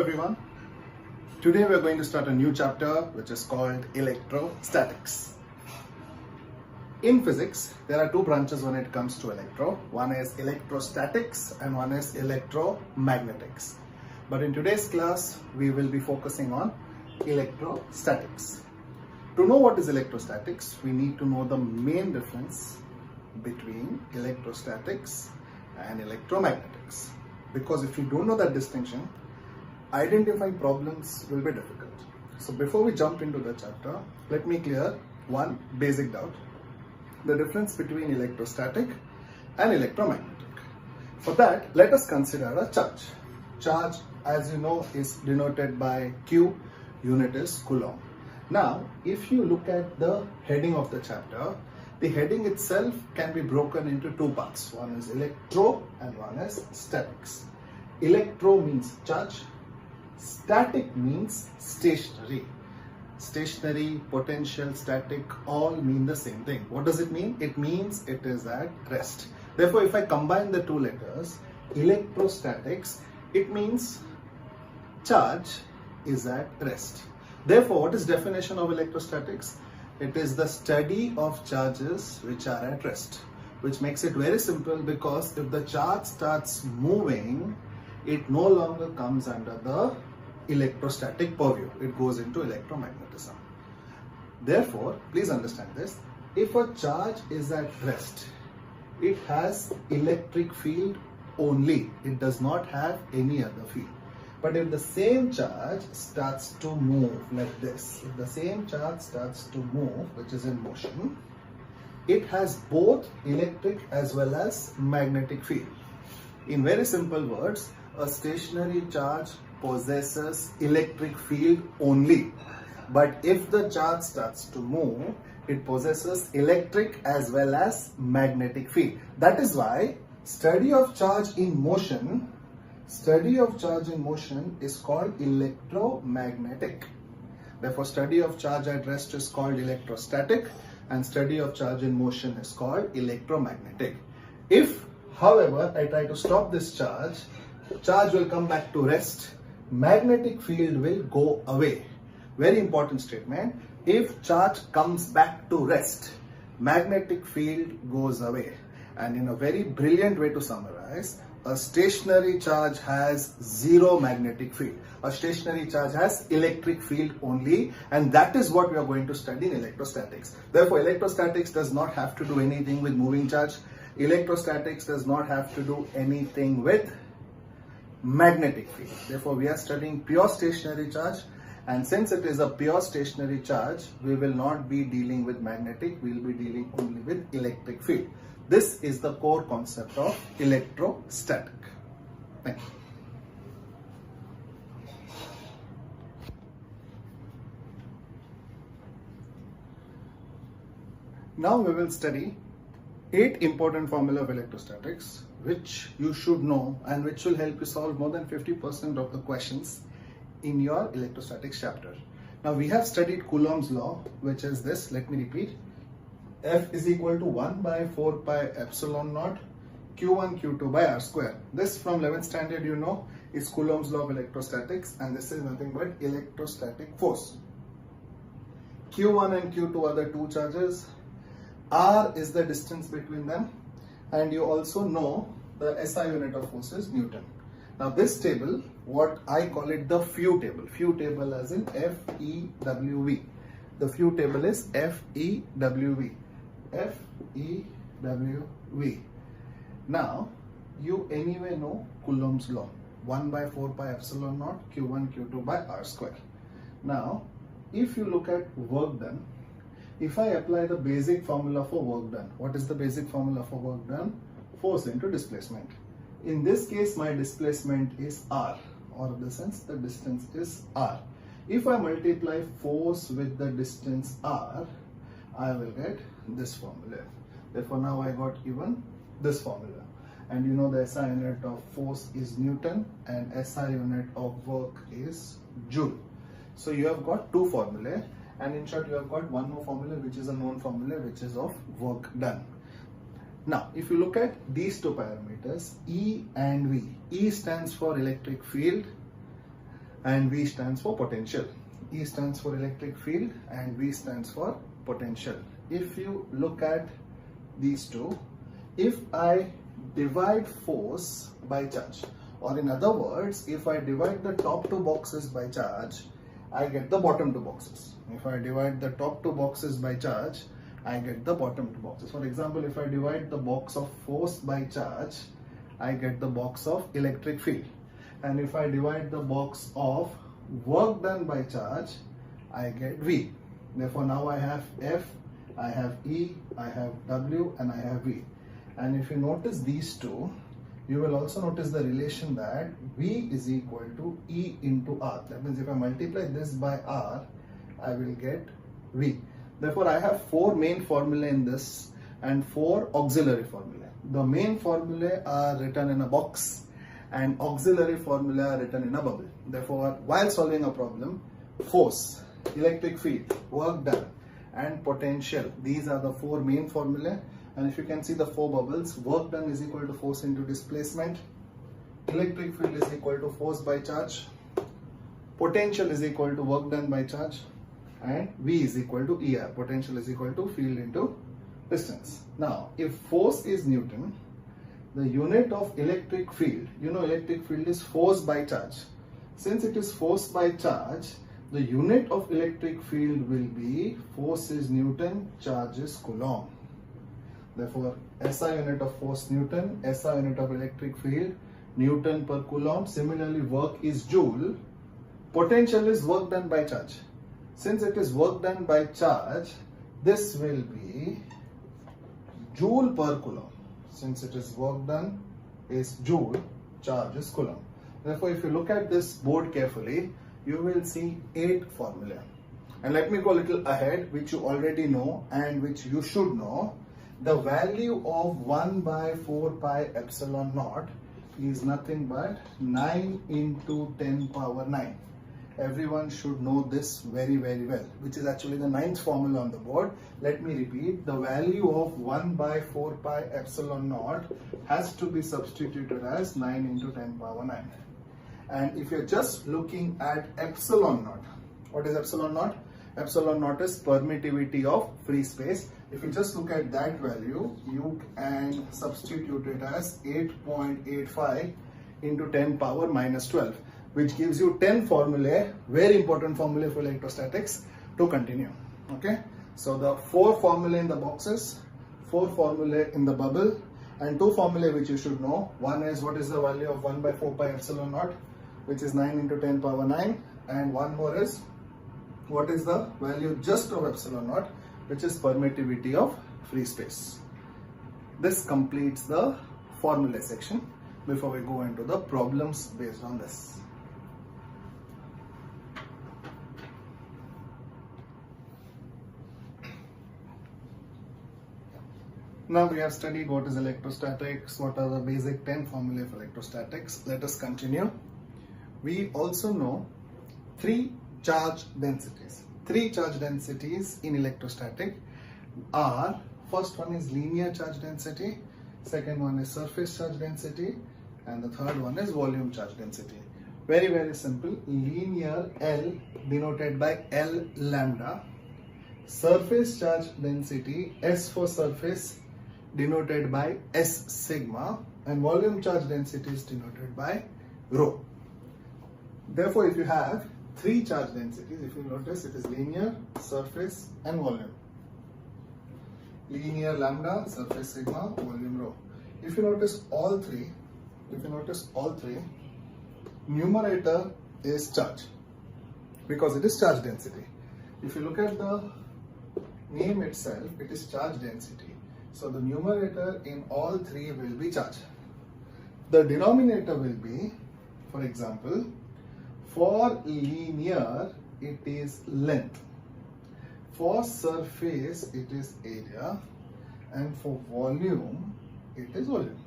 everyone. Today we are going to start a new chapter which is called Electrostatics. In physics, there are two branches when it comes to electro. One is electrostatics and one is electromagnetics. But in today's class, we will be focusing on electrostatics. To know what is electrostatics, we need to know the main difference between electrostatics and electromagnetics. Because if you don't know that distinction, identifying problems will be difficult. So before we jump into the chapter, let me clear one basic doubt. The difference between electrostatic and electromagnetic. For that, let us consider a charge. Charge, as you know, is denoted by Q, unit is Coulomb. Now, if you look at the heading of the chapter, the heading itself can be broken into two parts. One is electro and one is statics. Electro means charge, static means stationary. Stationary, potential, static all mean the same thing. What does it mean? It means it is at rest. Therefore, if I combine the two letters, electrostatics, it means charge is at rest. Therefore, what is definition of electrostatics? It is the study of charges which are at rest, which makes it very simple because if the charge starts moving, it no longer comes under the electrostatic purview. It goes into electromagnetism. Therefore, please understand this. If a charge is at rest, it has electric field only. It does not have any other field. But if the same charge starts to move like this, if the same charge starts to move, which is in motion, it has both electric as well as magnetic field. In very simple words, a stationary charge possesses electric field only. But if the charge starts to move, it possesses electric as well as magnetic field. That is why study of charge in motion is called electromagnetic. Therefore, study of charge at rest is called electrostatic and study of charge in motion is called electromagnetic. If, however, I try to stop this charge will come back to rest, magnetic field will go away. Very important statement. If charge comes back to rest, magnetic field goes away. And in a very brilliant way to summarize, a stationary charge has zero magnetic field. A stationary charge has electric field only, and that is what we are going to study in electrostatics. Therefore, electrostatics does not have to do anything with moving charge. Electrostatics does not have to do anything with magnetic field. Therefore, we are studying pure stationary charge, and since it is a pure stationary charge, we will not be dealing with magnetic, we will be dealing only with electric field. This is the core concept of electrostatic. Thank you. Now we will study 8 important formula of electrostatics which you should know and which will help you solve more than 50% of the questions in your electrostatics chapter. Now we have studied Coulomb's law, which is this. Let me repeat. F is equal to 1 by 4 pi epsilon naught Q1 Q2 by R square. This from 11th standard you know is Coulomb's law of electrostatics, and this is nothing but electrostatic force. Q1 and Q2 are the two charges. R is the distance between them, and you also know the SI unit of force is Newton. Now this table, what I call it the few table as in FEWV. The few table is FEWV. FEWV. Now, you anyway know Coulomb's law. 1 by 4 pi epsilon naught Q1 Q2 by R square. Now, if you look at work done, if I apply the basic formula for work done, what is the basic formula for work done? Force into displacement. In this case, my displacement is R, or in the sense the distance is R. If I multiply force with the distance R, I will get this formula. Therefore, now I got even this formula. And you know the SI unit of force is Newton and SI unit of work is Joule. So you have got two formulae, and in short you have got one more formula which is a known formula which is of work done. Now, if you look at these two parameters, E and V, E stands for electric field and V stands for potential. E stands for electric field and V stands for potential. If you look at these two, if I divide force by charge, or in other words, if I divide the top two boxes by charge, I get the bottom two boxes. If I divide the top two boxes by charge, I get the bottom two boxes. For example, if I divide the box of force by charge, I get the box of electric field. And if I divide the box of work done by charge, I get V. Therefore, now I have F, I have E, I have W, and I have V. And if you notice these two, you will also notice the relation that V is equal to E into R. That means if I multiply this by R, I will get V. Therefore, I have four main formulae in this and four auxiliary formulae. The main formulae are written in a box and auxiliary formulae are written in a bubble. Therefore, while solving a problem, force, electric field, work done, and potential, these are the four main formulae. And if you can see the four bubbles, work done is equal to force into displacement, electric field is equal to force by charge, potential is equal to work done by charge, and V is equal to ER, potential is equal to field into distance. Now, if force is Newton, the unit of electric field, you know electric field is force by charge. Since it is force by charge, the unit of electric field will be force is Newton, charge is Coulomb. Therefore, SI unit of force Newton, SI unit of electric field, Newton per Coulomb. Similarly, work is Joule, potential is work done by charge. Since it is work done by charge, this will be Joule per Coulomb. Since it is work done is Joule, charge is Coulomb. Therefore, if you look at this board carefully, you will see 8 formulae. And let me go a little ahead, which you already know and which you should know. The value of 1 by 4 pi epsilon naught is nothing but 9 into 10 power 9. Everyone should know this very well, which is actually the 9th formula on the board. Let me repeat, the value of 1 by 4 pi epsilon naught has to be substituted as 9 into 10 power 9. And if you're just looking at epsilon naught, what is epsilon naught? Epsilon naught is permittivity of free space. If you just look at that value, you can substitute it as 8.85 into 10 power minus 12, which gives you 10 formulae, very important formulae for electrostatics to continue. Okay, so the 4 formulae in the boxes, 4 formulae in the bubble, and 2 formulae which you should know. One is what is the value of 1 by 4 pi epsilon naught, which is 9 into 10 power 9, and one more is what is the value just of epsilon naught, which is permittivity of free space. This completes the formula section before we go into the problems based on this. Now we have studied what is electrostatics, what are the basic 10 formulae for electrostatics. Let us continue. We also know 3 charge densities. 3 charge densities in electrostatic are, first one is linear charge density, second one is surface charge density, and the third one is volume charge density. Very simple. Linear L denoted by L lambda, surface charge density S for surface denoted by S sigma, and volume charge density is denoted by rho. Therefore, if you have 3 charge densities, if you notice, it is linear, surface, and volume. Linear lambda, surface sigma, volume rho. If you notice all three, numerator is charge because it is charge density. If you look at the name itself, it is charge density. So the numerator in all 3 will be charge. The denominator will be, for example, for linear, it is length. For surface, it is area. And for volume, it is volume.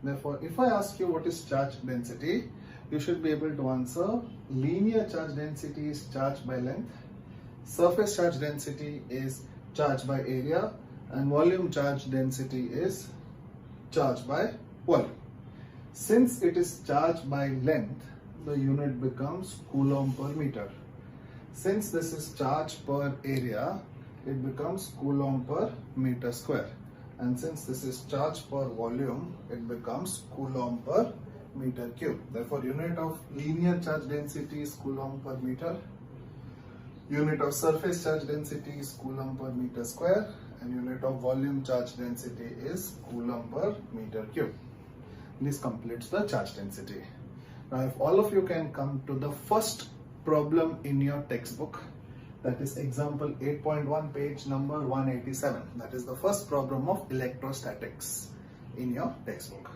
Therefore, if I ask you what is charge density, you should be able to answer linear charge density is charge by length, surface charge density is charge by area, and volume charge density is charge by volume. Since it is charge by length, the unit becomes Coulomb per meter. Since this is charge per area, it becomes Coulomb per meter square. And since this is charge per volume, it becomes Coulomb per meter cube. Therefore, unit of linear charge density is Coulomb per meter. Unit of surface charge density is Coulomb per meter square. And unit of volume charge density is Coulomb per meter cube. This completes the charge density. Now, if all of you can come to the first problem in your textbook, that is example 8.1, page number 187. That is the first problem of electrostatics in your textbook.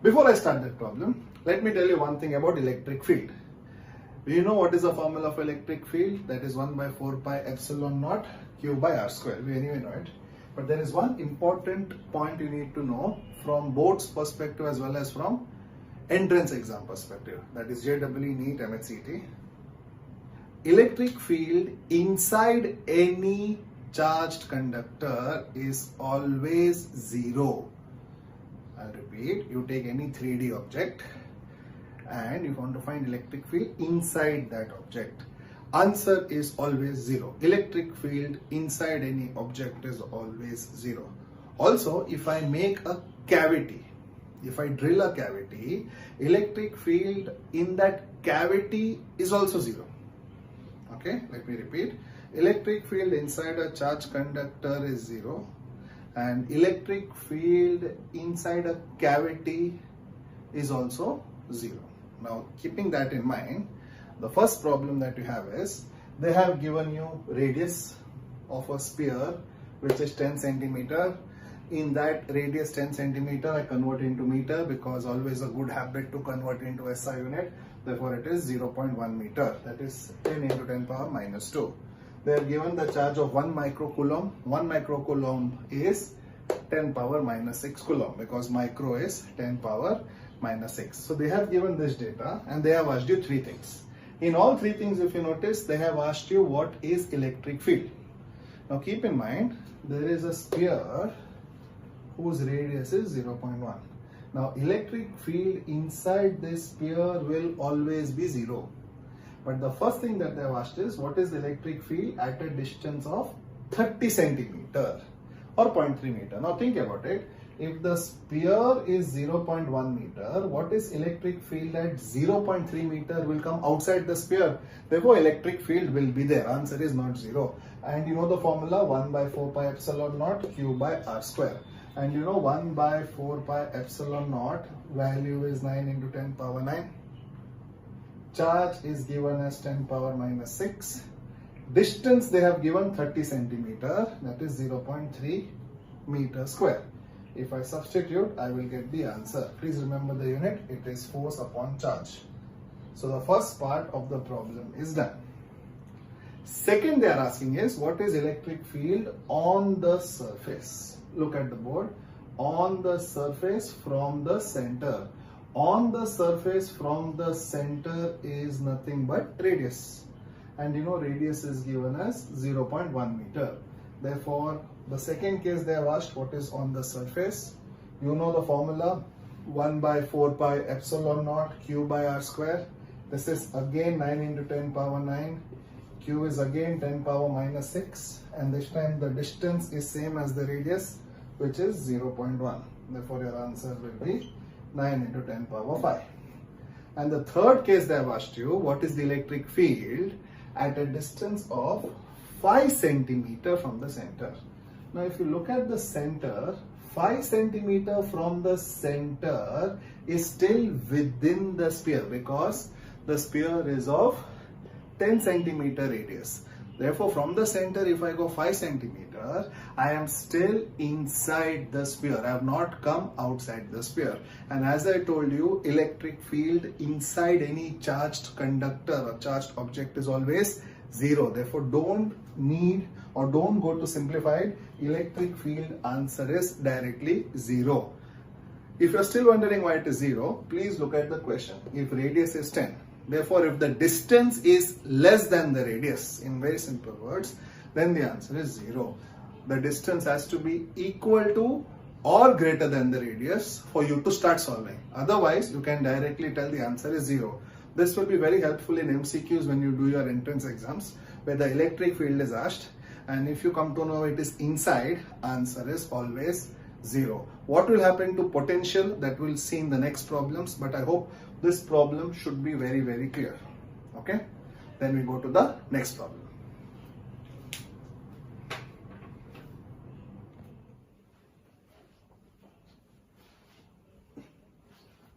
Before I start that problem, let me tell you one thing about electric field. Do you know what is the formula of electric field? That is 1 by 4 pi epsilon naught q by r square. We anyway know it. But there is one important point you need to know from board's perspective as well as from entrance exam perspective. That is JEE, NEET, MHT-CET. Electric field inside any charged conductor is always zero. I'll repeat, you take any 3D object and you want to find electric field inside that object. Answer is always zero. Electric field inside any object is always zero. Also, if I make a cavity, if I drill a cavity, electric field in that cavity is also zero. Okay, let me repeat. Electric field inside a charged conductor is zero, and electric field inside a cavity is also zero. Now, keeping that in mind, the first problem that you have is they have given you radius of a sphere which is 10 centimeter. In that radius 10 centimeter, I convert into meter because always a good habit to convert into SI unit. Therefore, it is 0.1 meter. That is 10 into 10 power minus 2. They are given the charge of 1 microcoulomb. 1 microcoulomb is 10 power minus 6 coulomb because micro is 10 power minus 6. So they have given this data and they have asked you three things. In all three things, if you notice, they have asked you what is electric field. Now keep in mind, there is a sphere whose radius is 0.1. Now electric field inside this sphere will always be zero. But the first thing that they have asked is what is the electric field at a distance of 30 centimeter or 0.3 meter. Now think about it. If the sphere is 0.1 meter, what is electric field at 0.3 meter will come outside the sphere. Therefore, electric field will be there. Answer is not zero. And you know the formula 1 by 4 pi epsilon naught q by r square. And you know 1 by 4 pi epsilon naught value is 9 into 10 power 9. Charge is given as 10 power minus 6. Distance they have given 30 centimeter, that is 0.3 meter square. If I substitute, I will get the answer. Please remember the unit, it is force upon charge. So the first part of the problem is done. Second they are asking is what is electric field on the surface. Look at the board. On the surface from the center. On the surface from the center is nothing but radius. And you know radius is given as 0.1 meter. Therefore, the second case they have asked what is on the surface. You know the formula 1 by 4 pi epsilon naught q by r square. This is again 9 into 10 power 9. Q is again 10 power minus 6. And this time the distance is same as the radius, which is 0.1. Therefore, your answer will be 9 into 10 power 5. And the third case they have asked you what is the electric field at a distance of 5 centimeter from the center. Now if you look at the center, 5 centimeter from the center is still within the sphere because the sphere is of 10 centimeter radius. Therefore, from the center, if I go 5 centimeter, I am still inside the sphere. I have not come outside the sphere. And as I told you, electric field inside any charged conductor or charged object is always zero. Therefore, don't go to simplified. Electric field answer is directly zero. If you are still wondering why it is zero, please look at the question. If radius is 10, therefore, if the distance is less than the radius, in very simple words, then the answer is 0. The distance has to be equal to or greater than the radius for you to start solving. Otherwise, you can directly tell the answer is 0. This will be very helpful in MCQs when you do your entrance exams, where the electric field is asked, and if you come to know it is inside, answer is always 0. What will happen to potential, that we'll see in the next problems, but I hope this problem should be very, very clear. Okay, then we go to the next problem.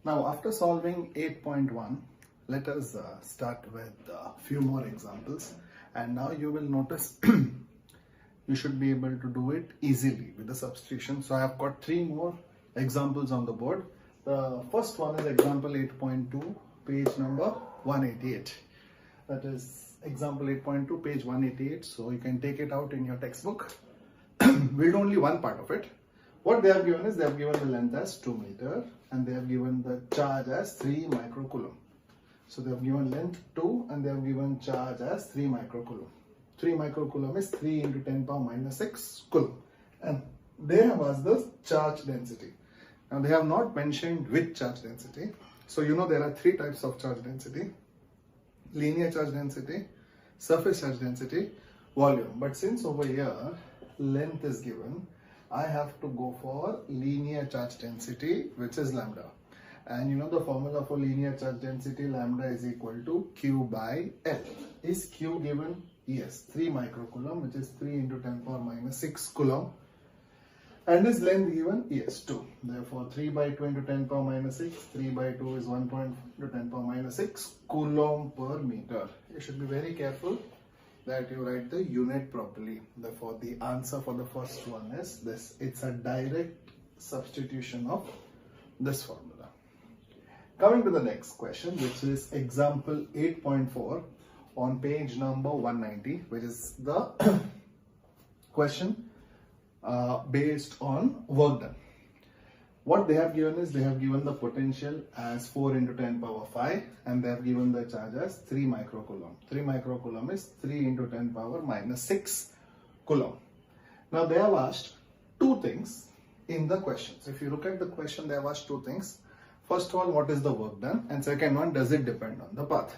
Now, after solving 8.1, let us start with a few more examples, and now you will notice you should be able to do it easily with the substitution. So I have got 3 more examples on the board. The first one is example 8.2, page number 188. That is example 8.2, page 188. So you can take it out in your textbook. We'll do only one part of it. What they have given is, they have given the length as 2 meter and they have given the charge as 3 microcoulomb. So they have given length 2 and they have given charge as 3 microcoulomb. 3 microcoulomb is 3 into 10 power minus 6 coulomb. And they have asked the charge density. Now they have not mentioned which charge density. So you know there are 3 types of charge density: linear charge density, surface charge density, volume. But since over here length is given, I have to go for linear charge density, which is lambda. And you know the formula for linear charge density, lambda is equal to Q by L. Is Q given? Yes, 3 microcoulomb, which is 3 into 10 power minus 6 coulomb. And is length given? Yes, 2. Therefore, 3 by 2 into 10 power minus 6, 3 by 2 is 1.5 into 10 power minus 6 coulomb per meter. You should be very careful that you write the unit properly. Therefore, the answer for the first one is this. It's a direct substitution of this formula. Coming to the next question, which is example 8.4 on page number 190, which is the question based on work done. What they have given is, they have given the potential as 4 into 10 power 5 and they have given the charge as 3 microcoulomb. 3 microcoulomb is 3 into 10 power minus 6 coulomb. Now they have asked 2 things in the questions. If you look at the question, they have asked 2 things. First of all, what is the work done? And second one, does it depend on the path?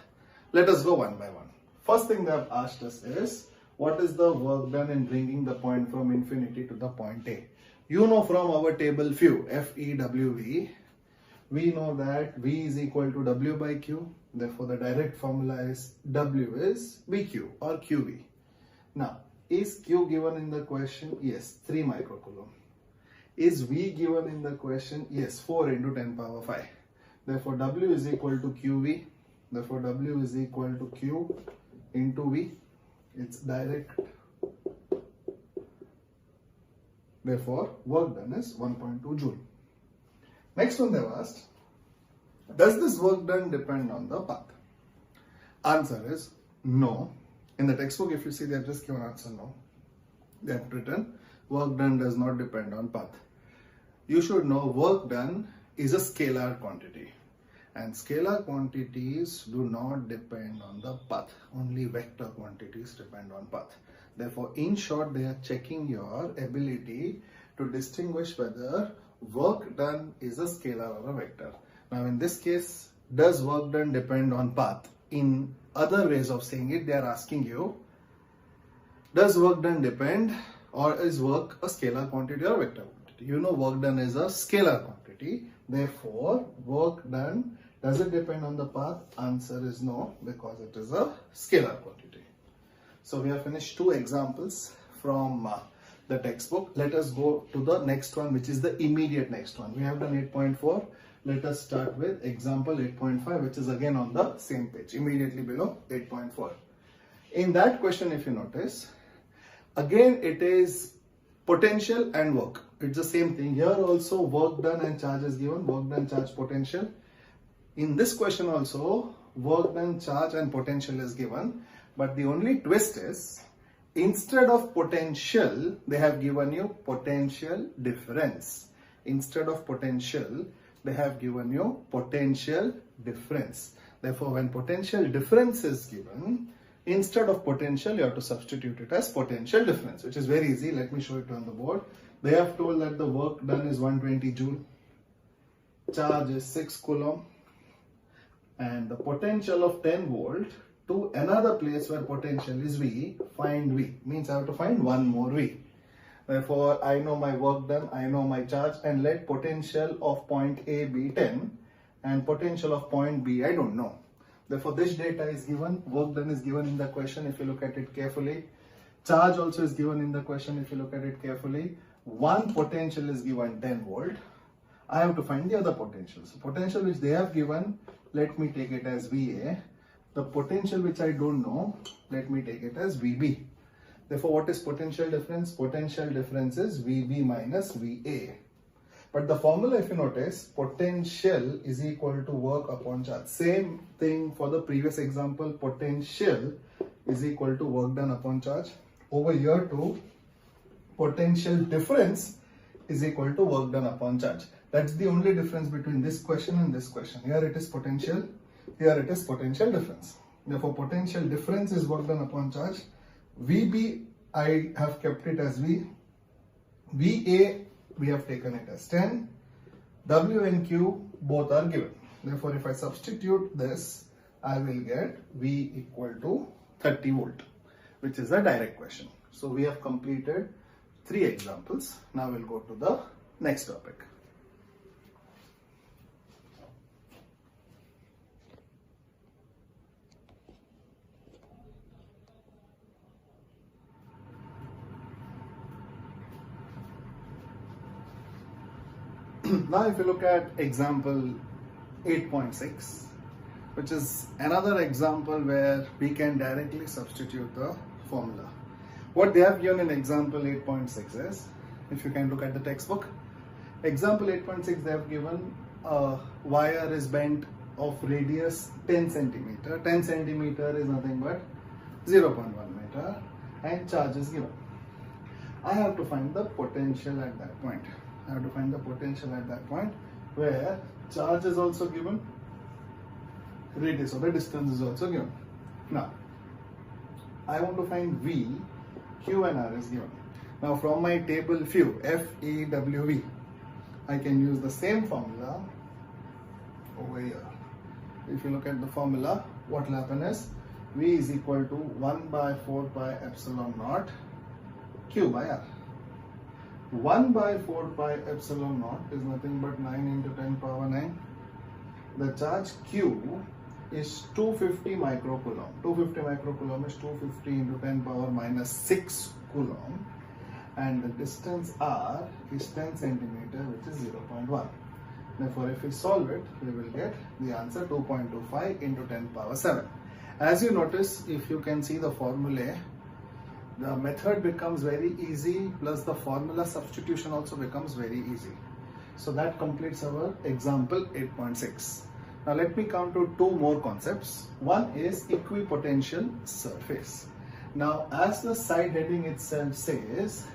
Let us go one by one. First thing they have asked us is, what is the work done in bringing the point from infinity to the point A? You know from our table view, FEWV, we know that V is equal to W by Q. Therefore, the direct formula is W is BQ or QV. Now, is Q given in the question? Yes, 3 microcoulomb. Is V given in the question? Yes, 4 into 10 power 5. Therefore, W is equal to QV. Therefore, W is equal to Q into V. It's direct. Therefore, work done is 1.2 joule. Next one they have asked, does this work done depend on the path? Answer is no. In the textbook, if you see, they have just given answer no. They have written work done does not depend on path. You should know work done is a scalar quantity. And scalar quantities do not depend on the path. Only vector quantities depend on path. Therefore, in short, they are checking your ability to distinguish whether work done is a scalar or a vector. Now, in this case, does work done depend on path? In other ways of saying it, they are asking you, does work done depend, or is work a scalar quantity or a vector quantity? You know work done is a scalar quantity. Therefore, work done, does it depend on the path? Answer is no, because it is a scalar quantity. So we have finished 2 examples from the textbook. Let us go to the next one, which is the immediate next one. We have done 8.4. Let us start with example 8.5, which is again on the same page, immediately below 8.4. In that question, if you notice, again it is potential and work. It's the same thing. Here also work done and charge is given, work done, charge, potential. In this question also, work done, charge and potential is given. But the only twist is, instead of potential, they have given you potential difference. Instead of potential, they have given you potential difference. Therefore, when potential difference is given, instead of potential, you have to substitute it as potential difference, which is very easy. Let me show it on the board. They have told that the work done is 120 joule. Charge is 6 coulomb. and the potential of 10 volt to another place where potential is V, find V. Means I have to find one more V. Therefore, I know my work done, I know my charge, and let potential of point A be 10 and potential of point B I don't know. Therefore, this data is given, work done is given in the question if you look at it carefully. Charge also is given in the question if you look at it carefully. One potential is given 10 volt. I have to find the other potential. So potential which they have given, let me take it as VA. The potential which I don't know, let me take it as VB. Therefore, what is potential difference? Potential difference is VB minus VA. But the formula, if you notice, potential is equal to work upon charge. Same thing for the previous example, potential is equal to work done upon charge. Over here too, potential difference is equal to work done upon charge. That's the only difference between this question and this question. Here it is potential, here it is potential difference. Therefore, potential difference is work done upon charge. VB, I have kept it as V. VA, we have taken it as 10. W and Q, both are given. Therefore, if I substitute this, I will get V equal to 30 volt, which is a direct question. So, we have completed 3 examples. Now, we'll go to the next topic. Now, if you look at example 8.6, which is another example where we can directly substitute the formula. What they have given in example 8.6 is, if you can look at the textbook, example 8.6 they have given a wire is bent of radius 10 centimeter. 10 centimeter is nothing but 0.1 meter and charge is given. I have to find the potential at that point. I have to find the potential at that point where charge is also given, radius or the distance is also given. Now, I want to find V, Q and R is given. Now, from my table view, F, E, W, V, I can use the same formula over here. If you look at the formula, what will happen is V is equal to 1 by 4 pi epsilon naught Q by R. 1 by 4 pi epsilon naught is nothing but 9 into 10 power 9. The charge Q is 250 microcoulomb. 250 microcoulomb is 250 into 10 power minus 6 coulomb. And the distance R is 10 centimeter, which is 0.1. Therefore, if we solve it, we will get the answer 2.25 into 10 power 7. As you notice, if you can see the formulae, the method becomes very easy, plus the formula substitution also becomes very easy. So that completes our example 8.6. Now let me come to 2 more concepts. One is equipotential surface. Now, as the side heading itself says,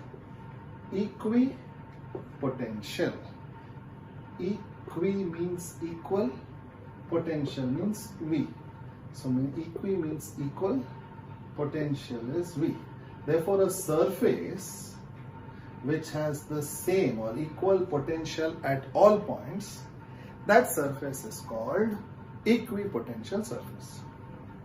equipotential. Equi means equal, potential means V. So equi means equal, potential is V. Therefore, a surface which has the same or equal potential at all points, that surface is called equipotential surface.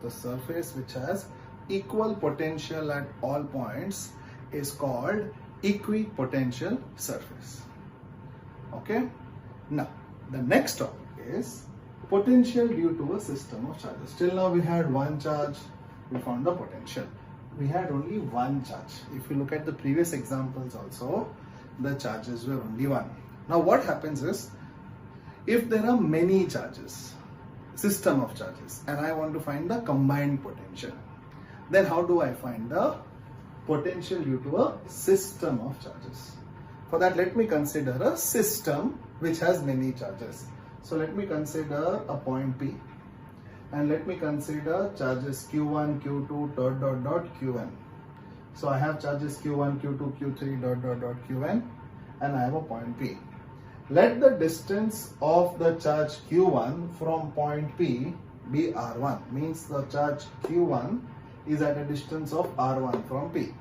The surface which has equal potential at all points is called equipotential surface. Okay? Now, the next topic is potential due to a system of charges. Till now we had one charge, we found the potential. We had only one charge. If you look at the previous examples also, the charges were only one. Now what happens is, if there are many charges, system of charges, and I want to find the combined potential, then how do I find the potential due to a system of charges? For that, let me consider a system which has many charges. So let me consider a point P. And let me consider charges Q1, Q2, Qn. So I have charges Q1, Q2, Q3, Qn, and I have a point P. Let the distance of the charge Q1 from point P be R1. Means the charge Q1 is at a distance of R1 from P.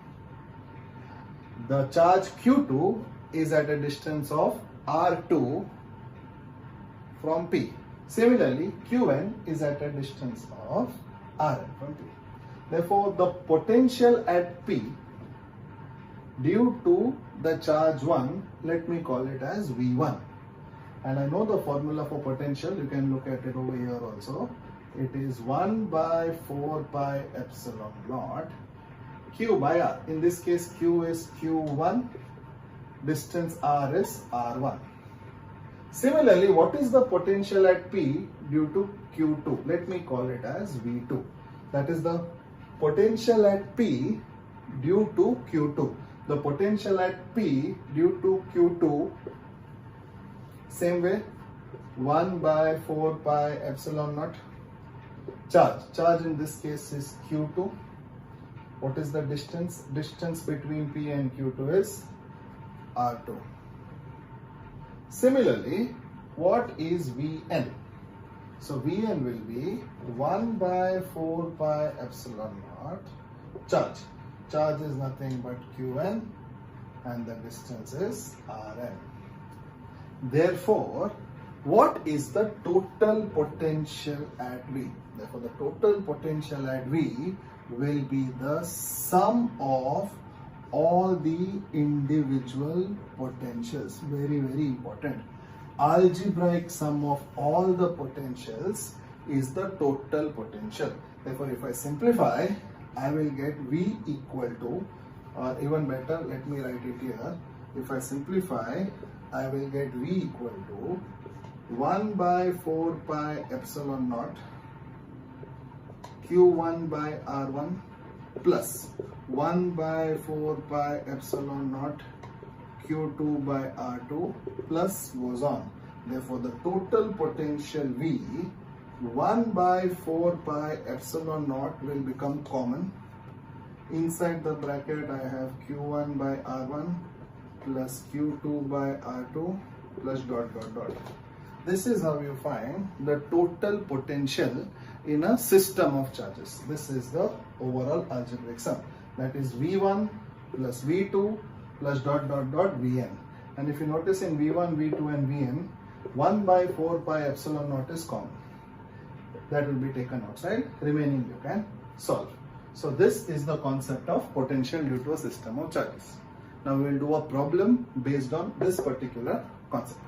The charge Q2 is at a distance of R2 from P. Similarly, Qn is at a distance of Rn from P. Therefore, the potential at P due to the charge 1, let me call it as V1. And I know the formula for potential, you can look at it over here also. It is 1 by 4 pi epsilon naught Q by R. In this case, Q is Q1, distance R is R1. Similarly, what is the potential at P due to Q2? Let me call it as V2. That is the potential at P due to Q2. The potential at P due to Q2, same way, 1 by 4 pi epsilon naught. Charge in this case is Q2. What is the distance? Distance between P and Q2 is R2. Similarly, what is Vn? So Vn will be 1 by 4 pi epsilon naught charge. Charge is nothing but Qn and the distance is Rn. Therefore, what is the total potential at V? Therefore, the total potential at V will be the sum of all the individual potentials. Very, very important. Algebraic sum of all the potentials is the total potential. Therefore, if I simplify, I will get V equal to, or even better, let me write it here. If I simplify, I will get V equal to 1 by 4 pi epsilon naught Q1 by R1 plus 1 by 4 pi epsilon naught Q2 by R2 plus goes on. Therefore, the total potential V, 1 by 4 pi epsilon naught will become common. Inside the bracket, I have Q1 by R1 plus Q2 by R2 plus dot dot dot. This is how you find the total potential in a system of charges. This is the overall algebraic sum. That is V1 plus V2 plus dot dot dot Vn. And if you notice in V1, V2 and Vn, 1 by 4 pi epsilon naught is common. That will be taken outside, remaining you can solve. So this is the concept of potential due to a system of charges. Now we will do a problem based on this particular concept.